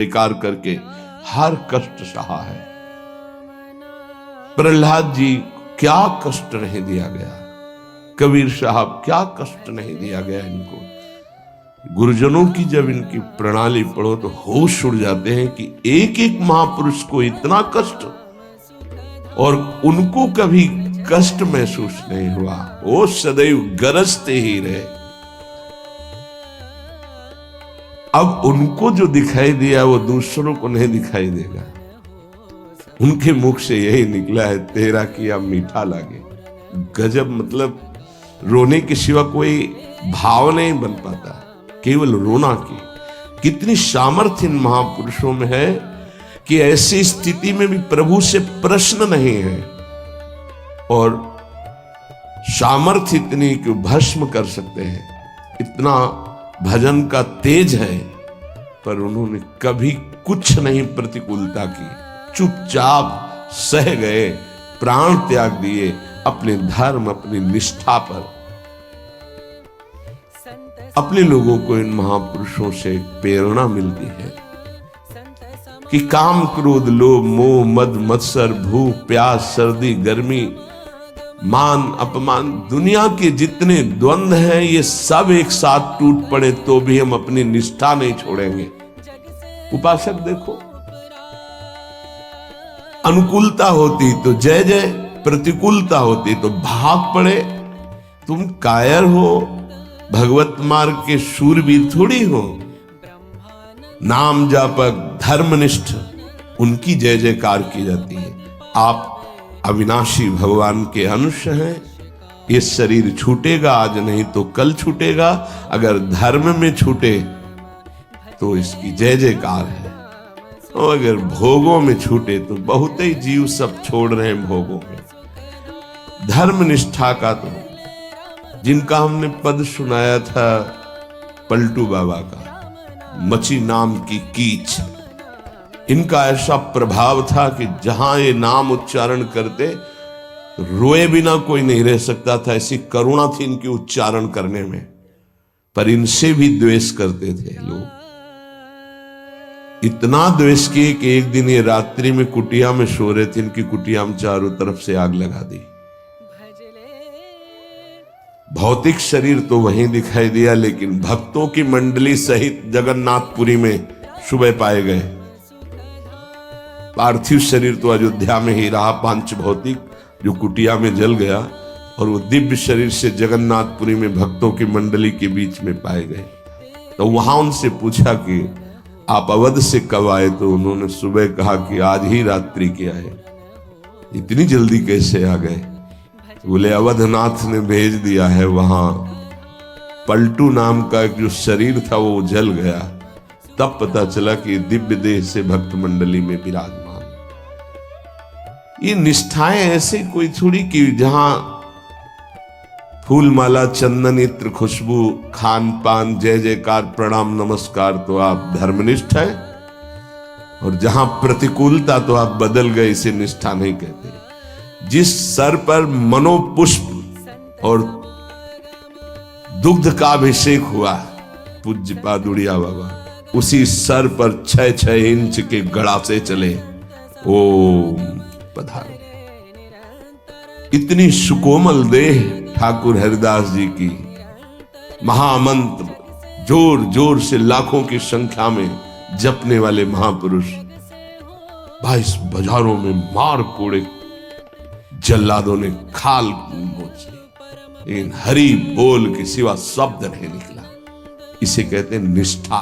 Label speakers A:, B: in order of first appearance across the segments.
A: स्वीकार करके हर कष्ट सहा है। प्रहलाद जी क्या कष्ट नहीं दिया गया, कबीर साहब क्या कष्ट नहीं दिया गया इनको। गुरुजनों की जब इनकी प्रणाली पढ़ो तो होश उड़ जाते हैं कि एक एक महापुरुष को इतना कष्ट और उनको कभी कष्ट महसूस नहीं हुआ, वो सदैव गरजते ही रहे। अब उनको जो दिखाई दिया वो दूसरों को नहीं दिखाई देगा। उनके मुख से यही निकला है, तेरा किया मीठा लागे। गजब, मतलब रोने के सिवा कोई भाव नहीं बन पाता, केवल रोना की। कितनी सामर्थ्य इन महापुरुषों में है कि ऐसी स्थिति में भी प्रभु से प्रश्न नहीं है और सामर्थ्य इतनी कि भस्म कर सकते हैं। इतना भजन का तेज है, पर उन्होंने कभी कुछ नहीं प्रतिकूलता की, चुपचाप सह गए, प्राण त्याग दिए अपने धर्म, अपनी निष्ठा पर। अपने लोगों को इन महापुरुषों से प्रेरणा मिलती है कि काम, क्रोध, लोभ, मोह, मद, मत्सर, भूख, प्यास, सर्दी, गर्मी, मान, अपमान, दुनिया के जितने द्वंद्व हैं ये सब एक साथ टूट पड़े तो भी हम अपनी निष्ठा नहीं छोड़ेंगे। उपासक देखो, अनुकूलता होती तो जय जय, प्रतिकूलता होती तो भाग पड़े। तुम कायर हो, भगवत मार्ग के शूरवीर थोड़ी हो। नाम जापक, धर्मनिष्ठ, उनकी जय जयकार की जाती है। आप अविनाशी भगवान के अंश हैं। ये शरीर छूटेगा, आज नहीं तो कल छूटेगा। अगर धर्म में छूटे तो इसकी जय जयकार है, और अगर भोगों में छूटे तो बहुत ही जीव सब छोड़ रहे हैं भोगों में। धर्म निष्ठा का तो जिनका हमने पद सुनाया था पलटू बाबा का, मची नाम की कीच, इनका ऐसा प्रभाव था कि जहां ये नाम उच्चारण करते रोए बिना कोई नहीं रह सकता था। ऐसी करुणा थी इनकी उच्चारण करने में, पर इनसे भी द्वेष करते थे लोग। इतना द्वेष किए कि एक दिन ये रात्रि में कुटिया में सो रहे थे, इनकी कुटिया में चारों तरफ से आग लगा दी। भौतिक शरीर तो वहीं दिखाई दिया, लेकिन भक्तों की मंडली सहित जगन्नाथपुरी में सुबह पाए गए। पार्थिव शरीर तो अयोध्या में ही रहा, पांच भौतिक जो कुटिया में जल गया, और वो दिव्य शरीर से जगन्नाथपुरी में भक्तों की मंडली के बीच में पाए गए। तो वहां उनसे पूछा कि आप अवध से कब आए, तो उन्होंने सुबह कहा कि आज ही रात्रि के आए। इतनी जल्दी कैसे आ गए? बोले अवधनाथ ने भेज दिया है। वहां पलटू नाम का एक जो शरीर था वो जल गया, तब पता चला कि दिव्य देह से भक्त मंडली में विराजमान। ये निष्ठाएं ऐसे कोई थोड़ी कि जहां फूल माला, चंदन, इत्र, खुशबू, खान पान, जय जयकार, प्रणाम, नमस्कार तो आप धर्मनिष्ठ हैं, और जहां प्रतिकूलता तो आप बदल गए, इसे निष्ठा नहीं कहते। जिस सर पर मनोपुष्प और दुग्ध का अभिषेक हुआ, पूज्य पादुड़िया बाबा, उसी सर पर 6-6 इंच के गड़ा से चले। ओम पधारो। इतनी सुकोमल देह ठाकुर हरिदास जी की, महामंत्र जोर जोर से लाखों की संख्या में जपने वाले महापुरुष 22 बाजारों में मार कोड़े जल्लादों ने खाल मोची, लेकिन हरि बोल के सिवा शब्द नहीं निकला। इसे कहते हैं निष्ठा।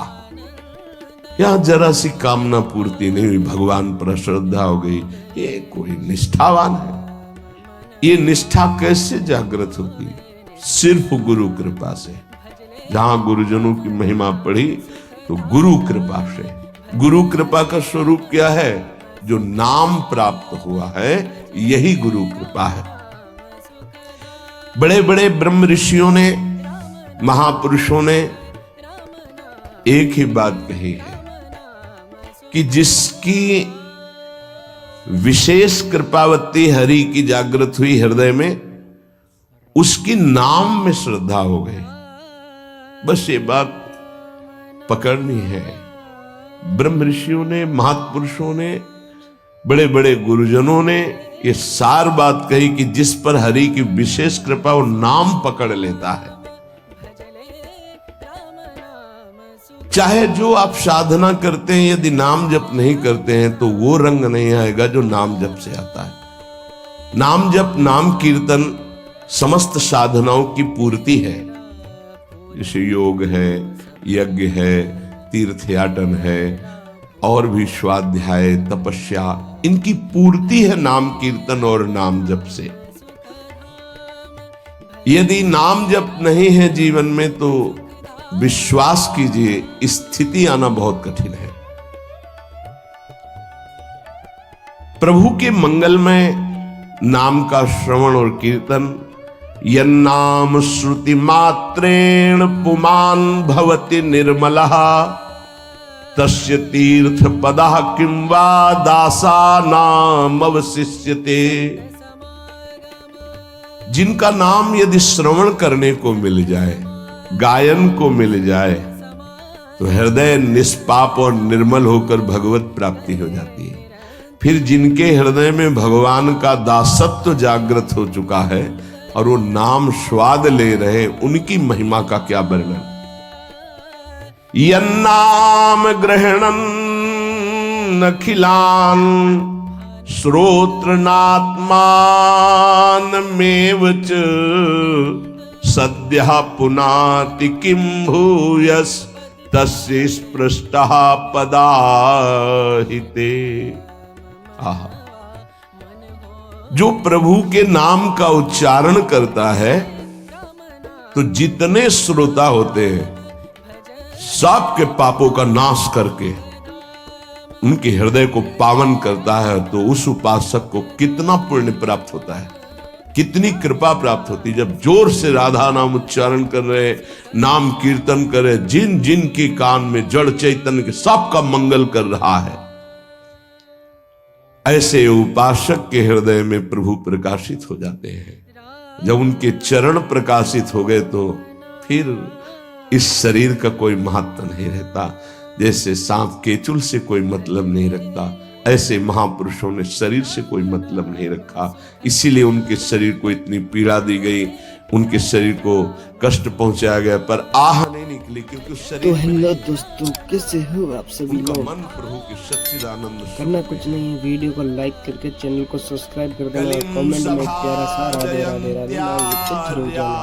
A: यहां जरा सी कामना पूर्ति नहीं हुई, भगवान पर श्रद्धा हो गई, ये कोई निष्ठावान है? ये निष्ठा कैसे जागृत होती? सिर्फ गुरु कृपा से। जहां गुरुजनों की महिमा पढ़ी तो गुरु कृपा से। गुरु कृपा का स्वरूप क्या है? जो नाम प्राप्त हुआ है, यही गुरु कृपा है। बड़े बड़े ब्रह्म ऋषियों ने, महापुरुषों ने एक ही बात कही है कि जिसकी विशेष कृपावती हरि की जागृत हुई हृदय में, उसकी नाम में श्रद्धा हो गई। बस ये बात पकड़नी है। ब्रह्म ऋषियों ने, महापुरुषों ने, बड़े बड़े गुरुजनों ने ये सार बात कही कि जिस पर हरि की विशेष कृपा वो नाम पकड़ लेता है। चाहे जो आप साधना करते हैं, यदि नाम जप नहीं करते हैं तो वो रंग नहीं आएगा जो नाम जप से आता है। नाम जप, नाम कीर्तन समस्त साधनाओं की पूर्ति है। जैसे योग है, यज्ञ है, तीर्थयाटन है, और भी स्वाध्याय, तपस्या, इनकी पूर्ति है नाम कीर्तन और नाम जप से। यदि नाम जप नहीं है जीवन में तो विश्वास कीजिए स्थिति आना बहुत कठिन है। प्रभु के मंगलमय नाम का श्रवण और कीर्तन, यन्नाम श्रुति मात्रेण पुमान भवति निर्मलः तस्य तीर्थ पदः किं वा दासानाम अवशिष्यते। जिनका नाम यदि श्रवण करने को मिल जाए, गायन को मिल जाए, तो हृदय निष्पाप और निर्मल होकर भगवत प्राप्ति हो जाती है। फिर जिनके हृदय में भगवान का दासत्व जागृत हो चुका है और वो नाम स्वाद ले रहे, उनकी महिमा का क्या वर्णन। यन्नाम ग्रहणन् अखिलान् श्रोत्रनात्मानमेव च सद्यः पुनाति किं भूयस् तस्य स्पृष्टः पदाहिते। आहा, जो प्रभु के नाम का उच्चारण करता है तो जितने श्रोता होते हैं सबके पापों का नाश करके उनके हृदय को पावन करता है। तो उस उपासक को कितना पुण्य प्राप्त होता है, कितनी कृपा प्राप्त होती है। जब जोर से राधा नाम उच्चारण कर रहे, नाम कीर्तन करे, जिन जिन के कान में जड़ चैतन्य के सबका मंगल कर रहा है, ऐसे उपासक के हृदय में प्रभु प्रकाशित हो जाते हैं। जब उनके चरण प्रकाशित हो गए तो फिर इस शरीर का कोई महत्व नहीं रहता। जैसे सांप केचुल से कोई मतलब नहीं रखता, ऐसे महापुरुषों ने शरीर से कोई मतलब नहीं रखा। इसीलिए उनके शरीर को इतनी पीड़ा दी गई, उनके शरीर को कष्ट पहुंचाया गया, पर आह नहीं निकली, क्योंकि शरीर।
B: तो हेलो दोस्तों, कैसे हो आप सभी लोग।
A: मन प्रभु के सच्चिदानंद
B: करना कुछ नहीं है, वीडियो को लाइक करके चैनल को सब्सक्राइब कर देना और कमेंट में प्यारा सा राधे राधे राधे नाम लिख के जरूर जाना।